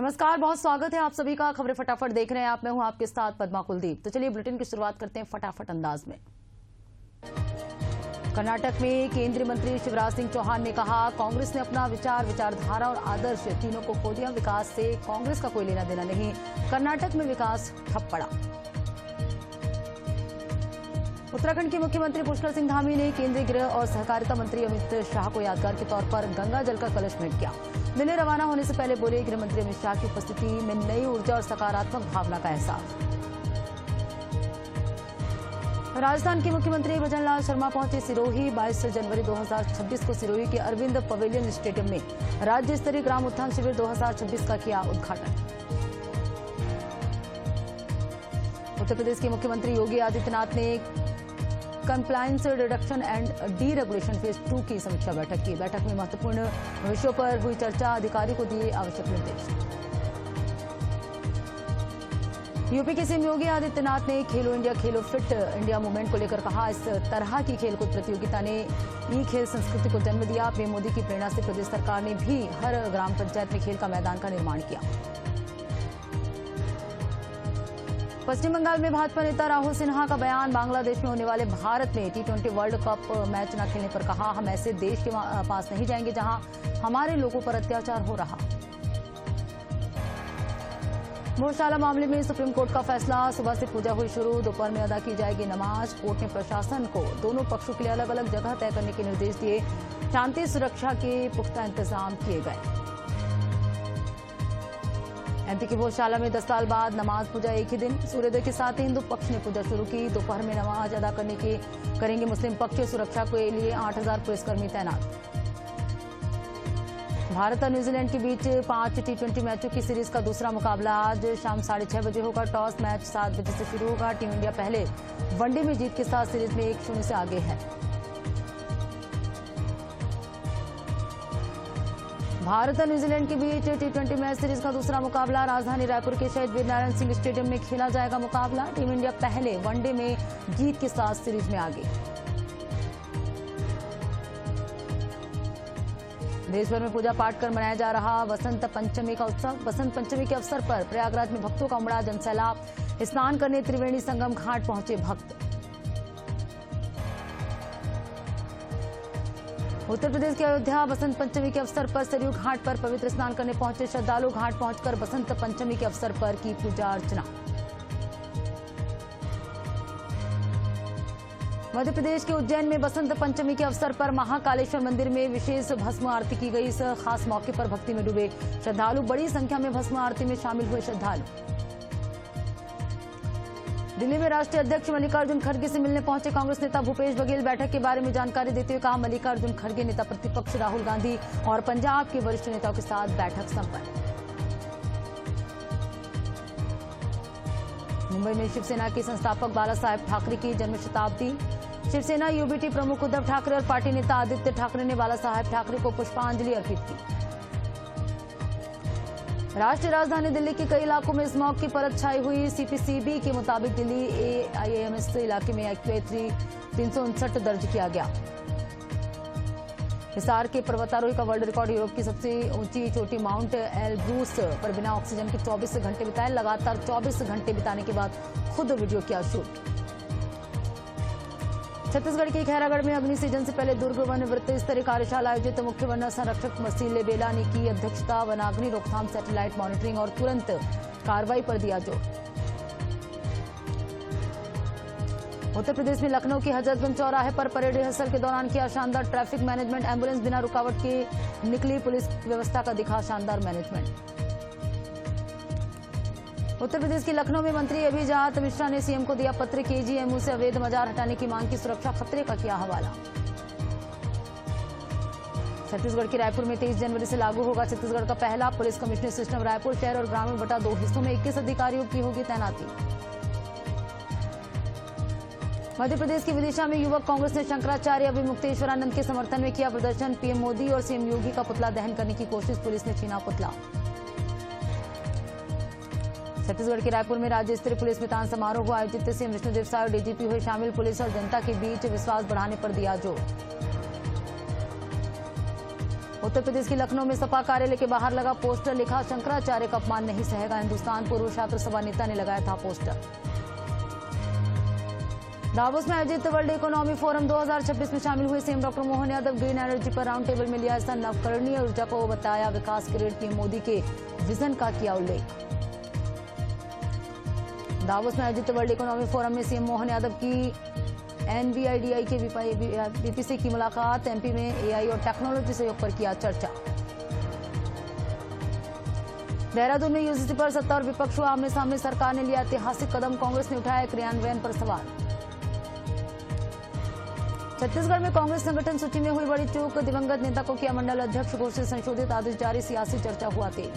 नमस्कार, बहुत स्वागत है आप सभी का। खबरें फटाफट देख रहे हैं आप। मैं हूं आपके साथ पद्मा कुलदीप। तो चलिए बुलेटिन की शुरुआत करते हैं फटाफट अंदाज में। कर्नाटक में केंद्रीय मंत्री शिवराज सिंह चौहान ने कहा, कांग्रेस ने अपना विचारधारा और आदर्श तीनों को खो दिया। विकास से कांग्रेस का कोई लेना देना नहीं। कर्नाटक में विकास ठप पड़ा। उत्तराखंड के मुख्यमंत्री पुष्कर सिंह धामी ने केंद्रीय गृह और सहकारिता मंत्री अमित शाह को यादगार के तौर पर गंगा जल का कलश भेंट किया। दिल्ली रवाना होने से पहले बोले, गृह मंत्री अमित शाह की उपस्थिति में नई ऊर्जा और सकारात्मक भावना का एहसास। राजस्थान के मुख्यमंत्री भजनलाल शर्मा पहुंचे सिरोही। 22 जनवरी 2026 को सिरोही के अरविंद पवेलियन स्टेडियम में राज्य स्तरीय ग्राम उत्थान शिविर 2026 का किया उद्घाटन। उत्तर प्रदेश के मुख्यमंत्री योगी आदित्यनाथ ने compliance reduction and D regulation phase 2 की समीक्षा बैठक की। बैठक में महत्वपूर्ण विषयों पर हुई चर्चा। अधिकारी को दिए आवश्यक निर्देश। यूपी के सीएम योगी आदित्यनाथ ने खेलो इंडिया खेलो फिट इंडिया मूवमेंट को लेकर कहा, इस तरह की खेलकूद प्रतियोगिता ने ई खेल संस्कृति को जन्म दिया। पीएम मोदी की प्रेरणा से प्रदेश सरकार ने भी हर ग्राम पंचायत में खेल का मैदान का निर्माण किया। पश्चिम बंगाल में भाजपा नेता राहुल सिन्हा का बयान, बांग्लादेश में होने वाले भारत में T20 वर्ल्ड कप मैच न खेलने पर कहा, हम ऐसे देश के पास नहीं जाएंगे जहां हमारे लोगों पर अत्याचार हो रहा। गौशाला मामले में सुप्रीम कोर्ट का फैसला, सुबह से पूजा हुई शुरू, दोपहर में अदा की जाएगी नमाज। कोर्ट ने प्रशासन को दोनों पक्षों के लिए अलग अलग जगह तय करने के निर्देश दिए। शांति सुरक्षा के पुख्ता इंतजाम किए गए। एमपी के गौशाला में 10 साल बाद नमाज पूजा एक ही दिन। सूर्योदय के साथ ही हिंदू पक्ष ने पूजा शुरू की। दोपहर में नमाज अदा करेंगे मुस्लिम पक्ष। सुरक्षा के लिए 8000 पुलिसकर्मी तैनात। भारत और न्यूजीलैंड के बीच 5 T20 मैचों की सीरीज का दूसरा मुकाबला आज शाम 6:30 बजे होगा। टॉस मैच 7 बजे से शुरू होगा। टीम इंडिया पहले वनडे में जीत के साथ सीरीज में 1-0 से आगे है। भारत और न्यूजीलैंड के बीच T20 मैच सीरीज का दूसरा मुकाबला राजधानी रायपुर के शहीद वीरनारायण सिंह स्टेडियम में खेला जाएगा। मुकाबला टीम इंडिया पहले वनडे में जीत के साथ सीरीज में आगे। देश भर में पूजा पाठ कर मनाया जा रहा वसंत पंचमी का उत्सव। वसंत पंचमी के अवसर पर प्रयागराज में भक्तों का उमड़ा जनसैलाब। स्नान करने त्रिवेणी संगम घाट पहुंचे भक्त। उत्तर प्रदेश के अयोध्या वसंत पंचमी के अवसर पर सरयू घाट पर पवित्र स्नान करने पहुंचे श्रद्धालु। घाट पहुंचकर वसंत पंचमी के अवसर पर की पूजा अर्चना। मध्य प्रदेश के उज्जैन में वसंत पंचमी के अवसर पर महाकालेश्वर मंदिर में विशेष भस्म आरती की गई। इस खास मौके पर भक्ति में डूबे श्रद्धालु। बड़ी संख्या में भस्म आरती में शामिल हुए श्रद्धालु। दिल्ली में राष्ट्रीय अध्यक्ष मल्लिकार्जुन खड़गे से मिलने पहुंचे कांग्रेस नेता भूपेश बघेल। बैठक के बारे में जानकारी देते हुए कहा, मल्लिकार्जुन खड़गे नेता प्रतिपक्ष राहुल गांधी और पंजाब के वरिष्ठ नेताओं के साथ बैठक संपन्न। मुंबई में शिवसेना के संस्थापक बाला साहेब ठाकरे की जन्म शताब्दी। शिवसेना यूबीटी प्रमुख उद्धव ठाकरे और पार्टी नेता आदित्य ठाकरे ने बाला साहेब ठाकरे को पुष्पांजलि अर्पित की। राष्ट्रीय राजधानी दिल्ली के कई इलाकों में स्मॉग की परत छाई हुई। सीपीसीबी के मुताबिक दिल्ली AIAMS इलाके में AQI 359 दर्ज किया गया। हिसार के पर्वतारोही का वर्ल्ड रिकॉर्ड। यूरोप की सबसे ऊंची चोटी माउंट एलब्रूस पर बिना ऑक्सीजन के 24 घंटे बिताए। लगातार 24 घंटे बिताने के बाद खुद वीडियो किया शूट। छत्तीसगढ़ के खैरागढ़ में अग्नि सीजन से पहले दुर्ग वन वृत्त स्तरीय कार्यशाला आयोजित। मुख्य वन संरक्षक मसीले बेला ने की अध्यक्षता। वनाग्नि रोकथाम, सैटेलाइट मॉनिटरिंग और तुरंत कार्रवाई पर दिया जोर। उत्तर प्रदेश में लखनऊ के हजरतगंज चौराहे पर परेड रिहर्सल के दौरान किया शानदार ट्रैफिक मैनेजमेंट। एम्बुलेंस बिना रुकावट के निकली। पुलिस व्यवस्था का दिखा शानदार मैनेजमेंट। उत्तर प्रदेश के लखनऊ में मंत्री अभिजात मिश्रा ने सीएम को दिया पत्र। KGMU से अवैध मजार हटाने की मांग की। सुरक्षा खतरे का किया हवाला। छत्तीसगढ़ के रायपुर में 23 जनवरी से लागू होगा छत्तीसगढ़ का पहला पुलिस कमिश्नर सिस्टम। रायपुर शहर और ग्रामीण बटा 2 हिस्सों में 21 अधिकारियों की होगी तैनाती। मध्य प्रदेश के विदिशा में युवक कांग्रेस ने शंकराचार्य अभिमुक्तेश्वरानंद के समर्थन में किया प्रदर्शन। पीएम मोदी और सीएम योगी का पुतला दहन करने की कोशिश। पुलिस ने छीना पुतला। छत्तीसगढ़ के रायपुर में राज्य स्तरीय पुलिस मितान समारोह को आयोजित। सीएम विष्णुदेव साय और डीजीपी हुए शामिल। पुलिस और जनता के बीच विश्वास बढ़ाने पर दिया जोर। उत्तर प्रदेश के लखनऊ में सपा कार्यालय के बाहर लगा पोस्टर, लिखा शंकराचार्य का अपमान नहीं सहेगा हिंदुस्तान। पूर्व छात्र सभा नेता ने लगाया था पोस्टर। दावोस में आयोजित वर्ल्ड इकोनॉमी फोरम 2026 में शामिल हुए CM doctor Mohan Yadav green energy पर राउंड टेबल में लिया हिस्सा। नवकरणीय ऊर्जा को बताया विकास के ऋण, पीएम मोदी के विजन का किया उल्लेख। दावोस में आयोजित वर्ल्ड इकोनॉमी फोरम में सीएम मोहन यादव की एनवीआईडीआई के बीपीसी की मुलाकात। एमपी में एआई और टेक्नोलॉजी सहयोग पर किया चर्चा। देहरादून में यूजीसी पर सत्ता और विपक्ष हुआ आमने सामने। सरकार ने लिया ऐतिहासिक कदम, कांग्रेस ने उठाया क्रियान्वयन पर सवाल। छत्तीसगढ़ में कांग्रेस संगठन सूची में हुई बड़ी चूक, दिवंगत नेता को किया मंडल अध्यक्ष घोषित। संशोधित आदेश जारी, सियासी चर्चा हुआ तेज।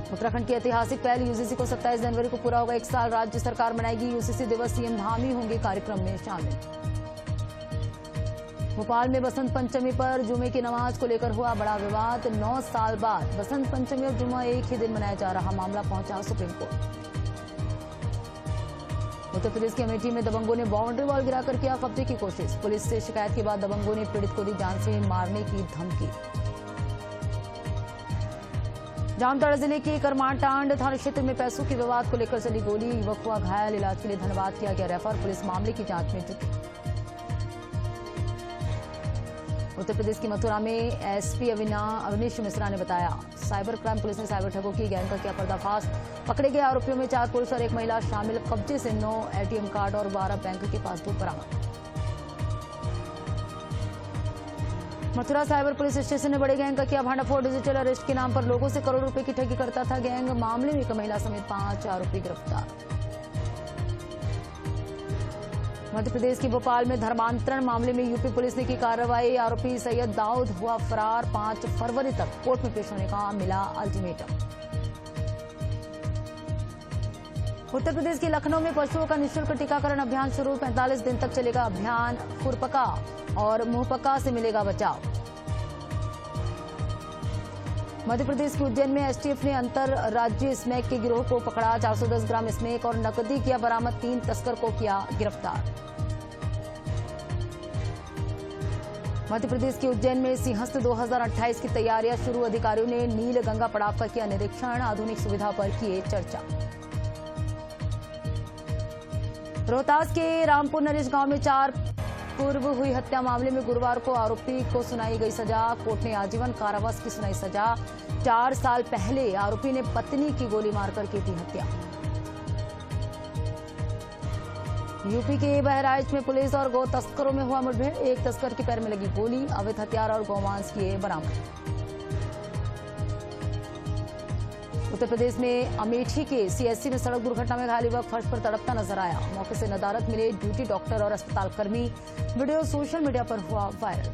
उत्तराखंड की ऐतिहासिक पहल, यूजीसी को 27 जनवरी को पूरा होगा 1 साल। राज्य सरकार मनाएगी यूजीसी दिवस, सीएम धामी होंगे कार्यक्रम में शामिल। भोपाल में बसंत पंचमी पर जुमे की नमाज को लेकर हुआ बड़ा विवाद। 9 साल बाद बसंत पंचमी और जुमा एक ही दिन मनाया जा रहा, मामला पहुंचा सुप्रीम कोर्ट। उत्तर प्रदेश के अमेठी में दबंगों ने बाउंड्री वॉल गिराकर किया कब्जे की कोशिश। पुलिस से शिकायत के बाद दबंगों ने पीड़ित को दी जान से मारने की धमकी। जामताड़ा जिले के करमाटांड थाना क्षेत्र में पैसों के विवाद को लेकर चली गोली, युवक हुआ घायल। इलाज के लिए धनबाद किया गया रेफर, पुलिस मामले की जांच में जुटी। उत्तर प्रदेश की मथुरा में एसपी अवनीश मिश्रा ने बताया, साइबर क्राइम पुलिस ने साइबर ठगों की गैंग का किया पर्दाफाश। पकड़े गए आरोपियों में 4 पुरुष और 1 महिला शामिल। कब्जे से 9 एटीएम कार्ड और 12 बैंक के पासबुक बरामद। मथुरा साइबर पुलिस स्टेशन ने बड़े गैंग का किया भांडाफोड़। डिजिटल अरेस्ट के नाम पर लोगों से करोड़ों रुपए की ठगी करता था गैंग। मामले में 1 महिला समेत 5 आरोपी गिरफ्तार। मध्य प्रदेश के भोपाल में धर्मांतरण मामले में यूपी पुलिस ने की कार्रवाई। आरोपी सैयद दाऊद हुआ फरार। 5 फरवरी तक कोर्ट में पेश होने का मिला अल्टीमेटम। उत्तर प्रदेश के लखनऊ में पशुओं का निःशुल्क टीकाकरण अभियान शुरू। 45 दिन तक चलेगा अभियान। खुरपका और मुंहपका से मिलेगा बचाव। मध्य प्रदेश के उज्जैन में एसटीएफ ने अंतर राज्य स्मैक के गिरोह को पकड़ा। 410 ग्राम स्मैक और नकदी किया बरामद। 3 तस्कर को किया गिरफ्तार। मध्य प्रदेश के उज्जैन में सिंहस्थ 2028 की तैयारियां शुरू। अधिकारियों ने नील गंगा पड़ाव का किया निरीक्षण। आधुनिक सुविधा पर किए चर्चा। रोहतास के रामपुर नरेश गांव में 4 पूर्व हुई हत्या मामले में गुरुवार को आरोपी को सुनाई गई सजा। कोर्ट ने आजीवन कारावास की सुनाई सजा। 4 साल पहले आरोपी ने पत्नी की गोली मारकर की थी हत्या। यूपी के बहराइच में पुलिस और गौ तस्करों में हुआ मुठभेड़। 1 तस्कर के पैर में लगी गोली। अवैध हथियार और गौमांस किए बरामद। उत्तर प्रदेश में अमेठी के सीएससी में सड़क दुर्घटना में घायल युवक फर्श पर तड़पता नजर आया। मौके से नदारद मिले ड्यूटी डॉक्टर और अस्पताल कर्मी। वीडियो सोशल मीडिया पर हुआ वायरल।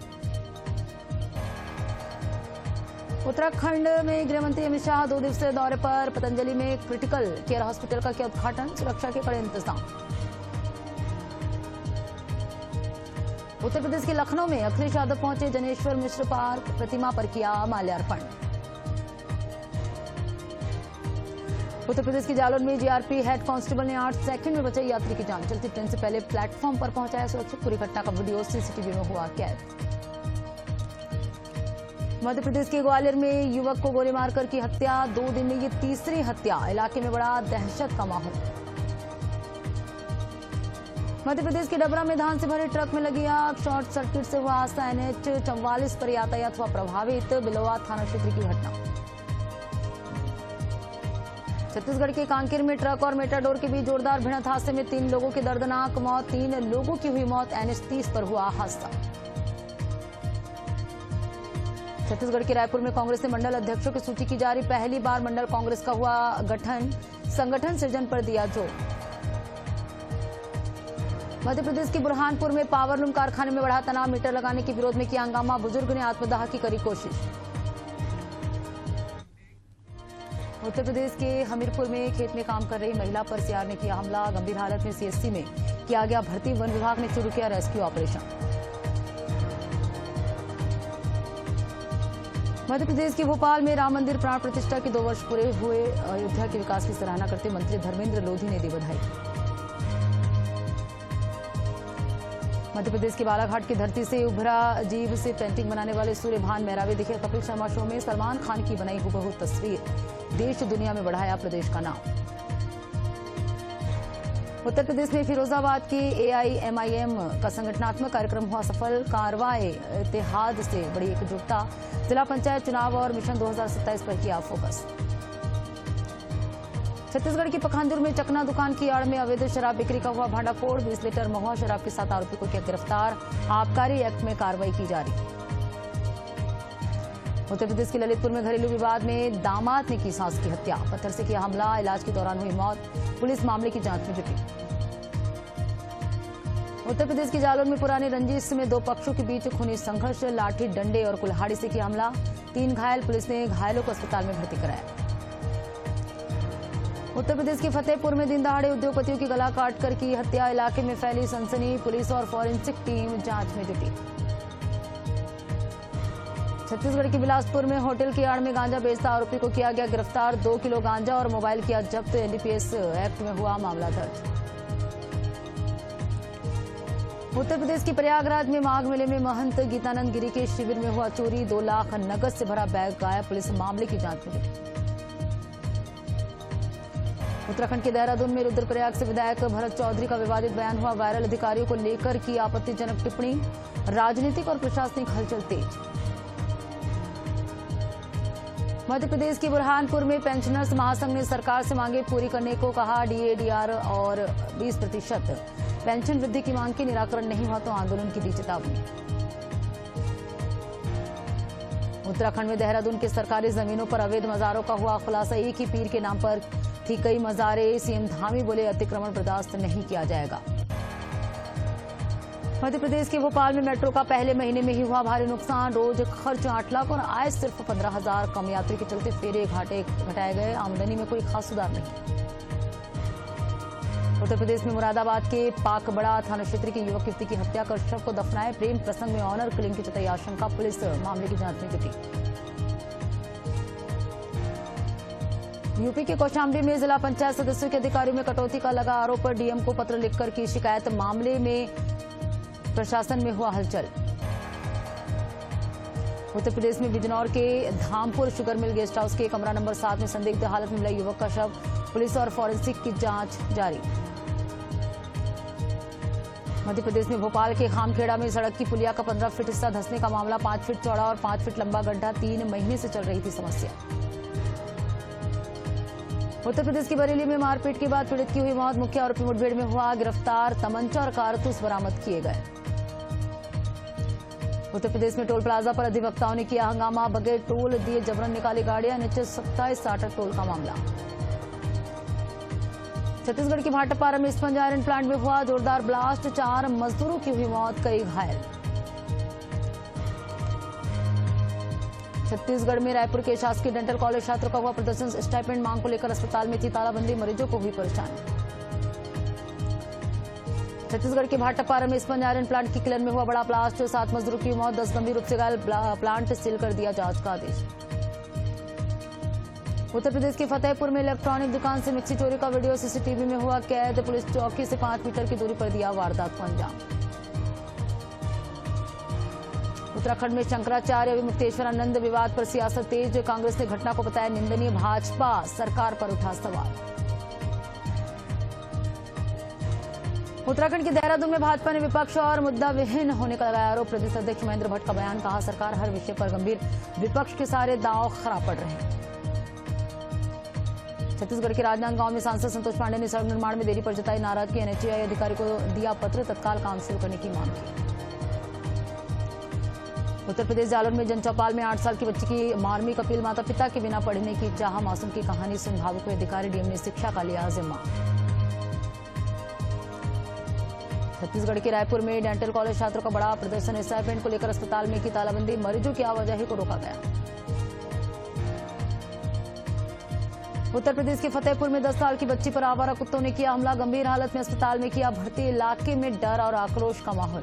उत्तराखंड में गृह मंत्री अमित शाह 2 दिवसीय दौरे पर। पतंजलि में क्रिटिकल केयर हॉस्पिटल का किया उद्घाटन। सुरक्षा के कड़े इंतजाम। उत्तर प्रदेश के लखनऊ में अखिलेश यादव पहुंचे। जनेश्वर मिश्र पार्क प्रतिमा पर किया माल्यार्पण। उत्तर प्रदेश के जालौन में जीआरपी हेड कांस्टेबल ने 8 सेकंड में बचाई यात्री की जान। चलती ट्रेन से पहले प्लेटफॉर्म पर पहुंचाया सुरक्षित। पूरी घटना का वीडियो सीसीटीवी में हुआ कैद। मध्य प्रदेश के ग्वालियर में युवक को गोली मारकर की हत्या। 2 दिन में ये तीसरी हत्या। इलाके में बड़ा दहशत का माहौल। मध्य प्रदेश के डबरा में धान से भरे ट्रक में लगी आग। शॉर्ट सर्किट से हुआ हादसा। NH 44 पर यातायात हुआ प्रभावित। बिलोवा थाना क्षेत्र की घटना। छत्तीसगढ़ के कांकेर में ट्रक और मेटाडोर के बीच जोरदार भिड़ंत। हादसे में 3 लोगों की दर्दनाक मौत। 3 लोगों की हुई मौत। NH 30 पर हुआ हादसा। छत्तीसगढ़ के रायपुर में कांग्रेस ने मंडल अध्यक्षों की सूची की जारी। पहली बार मंडल कांग्रेस का हुआ गठन। संगठन सृजन पर दिया जोर। मध्य प्रदेश के बुरहानपुर में पावरलूम कारखाने में बढ़ा तनाव। मीटर लगाने के विरोध में किया हंगामा। बुजुर्ग ने आत्मदाह की करी कोशिश। उत्तर प्रदेश के हमीरपुर में खेत में काम कर रही महिला पर सीआर ने किया हमला। गंभीर हालत में सीएससी में किया गया भर्ती। वन विभाग ने शुरू किया रेस्क्यू ऑपरेशन। मध्य प्रदेश के भोपाल में राम मंदिर प्राण प्रतिष्ठा के 2 वर्ष पूरे हुए। अयोध्या के विकास की सराहना करते मंत्री धर्मेंद्र लोधी ने दी बधाई। मध्य प्रदेश के बालाघाट की धरती से उभरा अजीब से पेंटिंग बनाने वाले सूर्यभान मेहराबी दिखे कपिल शर्मा शो में। सलमान खान की बनाई हुबहू तस्वीर, देश दुनिया में बढ़ाया प्रदेश का नाम। उत्तर प्रदेश में फिरोजाबाद के AIMIM का संगठनात्मक कार्यक्रम हुआ सफल। कार्रवाई इत्तेहाद से बड़ी एकजुटता, जिला पंचायत चुनाव और मिशन 2027 पर किया फोकस। छत्तीसगढ़ की पखानजूर में चकना दुकान की आड़ में अवैध शराब बिक्री का हुआ भांडाफोड़। 20 लीटर महुआ शराब के साथ आरोपी को किया गिरफ्तार। आबकारी एक्ट में कार्रवाई की जा रही। उत्तर प्रदेश के ललितपुर में घरेलू विवाद में दामाद ने की सास की हत्या, पत्थर से किया हमला, इलाज के दौरान हुई मौत। पुलिस मामले की जांच में जुटी। उत्तर प्रदेश के जालौन में पुराने रंजिश में दो पक्षों के बीच खूनी संघर्ष, लाठी डंडे और कुल्हाड़ी से किया हमला, 3 घायल। पुलिस ने घायलों को अस्पताल में भर्ती कराया। उत्तर प्रदेश के फतेहपुर में दिन दहाड़े उद्योगपतियों की गला काटकर की हत्या, इलाके में फैली सनसनी। पुलिस और फॉरेंसिक टीम जांच में जुटी। छत्तीसगढ़ के बिलासपुर में होटल की आड़ में गांजा बेचता आरोपी को किया गया गिरफ्तार। 2 किलो गांजा और मोबाइल किया जब्त। NDPS एक्ट में हुआ मामला दर्ज। उत्तर प्रदेश के प्रयागराज में माघ मेले में महंत गीतानंद गिरी के शिविर में हुआ चोरी, 2 लाख नकद से भरा बैग गायब। पुलिस मामले की जांच में जुटी। उत्तराखंड के देहरादून में रुद्रप्रयाग से विधायक भरत चौधरी का विवादित बयान हुआ वायरल। अधिकारियों को लेकर की आपत्तिजनक टिप्पणी, राजनीतिक और प्रशासनिक हलचल तेज। मध्य प्रदेश के बुरहानपुर में पेंशनर्स महासंघ ने सरकार से मांगे पूरी करने को कहा। DA DR और 20% पेंशन वृद्धि की मांग के निराकरण नहीं हुआ तो आंदोलन की दी चेतावनी। उत्तराखंड में देहरादून के सरकारी जमीनों पर अवैध मजारों का हुआ खुलासा। एक ही पीर के नाम पर थी कई मजारे। CM धामी बोले अतिक्रमण बर्दाश्त नहीं किया जाएगा। मध्य प्रदेश के भोपाल में मेट्रो का पहले महीने में ही हुआ भारी नुकसान। रोज खर्च 8 लाख और आय सिर्फ 15,000। कम यात्री के चलते फेरे घाटे घटाए गए। आमदनी में कोई खास सुधार नहीं। उत्तर प्रदेश में मुरादाबाद के पाकबड़ा थाना क्षेत्र के युवक युवती की हत्या कर शव को दफनाए। प्रेम प्रसंग में ऑनर किलिंग की जताई आशंका। पुलिस मामले की जांच में जुटी। यूपी के कौशाम्बी में जिला पंचायत सदस्यों के अधिकारियों में कटौती का लगा आरोप। DM को पत्र लिखकर की शिकायत। मामले में प्रशासन में हुआ हलचल। उत्तर प्रदेश में बिजनौर के Dhampur sugar mill guest house के कमरा नंबर 7 में संदिग्ध हालत में मिला युवक का शव। पुलिस और फॉरेंसिक की जांच जारी। मध्य प्रदेश में भोपाल के खामखेड़ा में सड़क की पुलिया का 15 फीट हिस्सा धंसने का मामला। 5 फीट चौड़ा और 5 फीट लंबा गड्ढा। 3 महीने से चल रही थी समस्या। उत्तर प्रदेश के बरेली में मारपीट के बाद पीड़ित की हुई मौत। मुख्य आरोपी मुठभेड़ में हुआ गिरफ्तार। तमंचा और कारतूस बरामद किए गए। उत्तर प्रदेश में टोल प्लाजा पर अधिवक्ताओं ने किया हंगामा। बगैर टोल दिए जबरन निकाली गाड़ियां। नीचे 27 टोल का मामला। छत्तीसगढ़ के भाटापारा में स्पंज आयरन प्लांट में हुआ जोरदार ब्लास्ट। 4 मजदूरों की हुई मौत, कई घायल। छत्तीसगढ़ में रायपुर के शासकीय डेंटल कॉलेज छात्रों का हुआ प्रदर्शन। स्टाइपेंड मांग को लेकर अस्पताल में थी तालाबंदी। मरीजों को हुई परेशानी। छत्तीसगढ़ के भाटापारा में स्पंज आयरन प्लांट की किलन में हुआ बड़ा ब्लास्ट। 7 मजदूरों की मौत, 10 गंभीर रूप से घायल। प्लांट सील कर दिया जांच का आदेश। उत्तर प्रदेश के फतेहपुर में इलेक्ट्रॉनिक दुकान से मिक्सी चोरी का वीडियो CCTV में हुआ कैद। पुलिस चौकी से 5 मीटर की दूरी पर दिया वारदात को अंजाम। उत्तराखंड में शंकराचार्य विमुक्तेश्वरानंद विवाद पर सियासत तेज। कांग्रेस ने घटना को बताया निंदनीय। भाजपा सरकार पर उठा सवाल। उत्तराखंड के देहरादून में भाजपा ने विपक्ष और मुद्दा विहीन होने का लगाया आरोप। प्रदेश अध्यक्ष महेंद्र भट्ट का बयान। कहा सरकार हर विषय पर गंभीर, विपक्ष के सारे दांव खराब पड़ रहे हैं। छत्तीसगढ़ के राजनांदगांव में सांसद संतोष पांडे ने सड़क निर्माण में देरी पर जताई नाराजगी। NHAI अधिकारी को दिया पत्र, तत्काल काम शुरू करने की मांग की। उत्तर प्रदेश जालौन में जनचौपाल में 8 साल की बच्ची की मार्मिक अपील। माता पिता के बिना पढ़ने की चाह, मासूम की कहानी सुन भावुक हुए अधिकारी। DM ने शिक्षा का लिया जिम्मा। छत्तीसगढ़ के रायपुर में डेंटल कॉलेज छात्रों का बड़ा प्रदर्शन। स्टाइपेंड को लेकर अस्पताल में की तालाबंदी। मरीजों की आवाजाही को रोका गया। उत्तर प्रदेश के फतेहपुर में 10 साल की बच्ची पर आवारा कुत्तों ने किया हमला। गंभीर हालत में अस्पताल में किया भर्ती। इलाके में डर और आक्रोश का माहौल।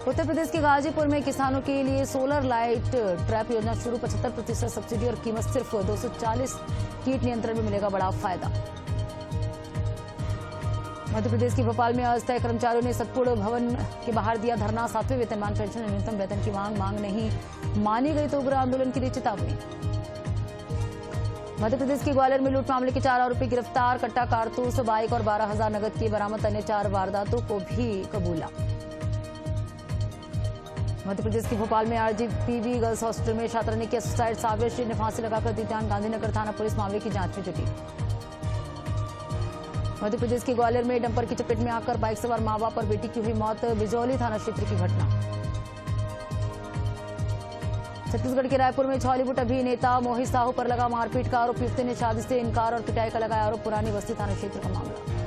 उत्तर प्रदेश के गाजीपुर में किसानों के लिए सोलर लाइट ट्रैप योजना शुरू। 75% सब्सिडी और कीमत सिर्फ 240। कीट नियंत्रण में मिलेगा बड़ा फायदा। मध्य प्रदेश के भोपाल में अस्थायी कर्मचारियों ने सतपुड़ भवन के बाहर दिया धरना। 7वें वेतनमान पेंशन और न्यूनतम वेतन की मांग नहीं मानी गई तो उग्र आंदोलन की दी चेतावनी। मध्य प्रदेश के ग्वालियर में लूट मामले के 4 आरोपी गिरफ्तार। कट्टा, कारतूस, बाइक और 12,000 नकद की बरामद। अन्य 4 वारदातों को भी कबूला। मध्य प्रदेश के भोपाल में आरजीपीवी गर्ल्स हॉस्टल में छात्रा ने किया सुसाइड। सावेश्री ने फांसी लगाकर दी जान। गांधीनगर थाना पुलिस मामले की जांच में जुटी। मध्य प्रदेश के ग्वालियर में डंपर की चपेट में आकर बाइक सवार मां बाप और बेटी की हुई मौत। बिजौली थाना क्षेत्र की घटना। छत्तीसगढ़ के रायपुर में बॉलीवुड अभिनेता मोहित साहू पर लगा मारपीट का आरोप। युवती ने शादी से इनकार और पिटाई का लगाया आरोप। पुरानी बस्ती थाना क्षेत्र का मामला।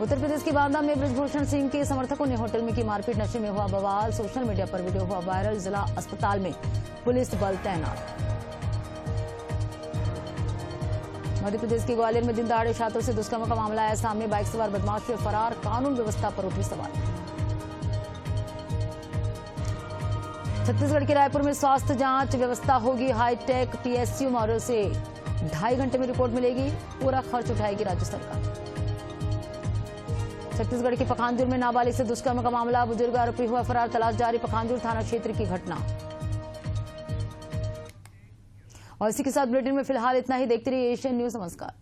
उत्तर प्रदेश के बांदा में बृजभूषण सिंह के समर्थकों ने होटल में की मारपीट। नशे में हुआ बवाल। सोशल मीडिया पर वीडियो हुआ वायरल। जिला अस्पताल में पुलिस बल तैनात। मध्य प्रदेश के ग्वालियर में दिन दहाड़े छात्रों से दुष्कर्म का मामला आया सामने। बाइक सवार बदमाश हुए फरार। कानून व्यवस्था पर उठे सवाल। छत्तीसगढ़ के रायपुर में स्वास्थ्य जांच व्यवस्था होगी हाईटेक। पीएसयू मॉडल से 2.5 घंटे में रिपोर्ट मिलेगी। पूरा खर्च उठाएगी राज्य सरकार। छत्तीसगढ़ के पखानजूर में नाबालिग से दुष्कर्म का मामला। बुजुर्ग आरोपी हुआ फरार। तलाश जारी। पखानजूर थाना क्षेत्र की घटना। और इसी के साथ बुलेटिन में फिलहाल इतना ही। देखते रहिए एशियन न्यूज। नमस्कार।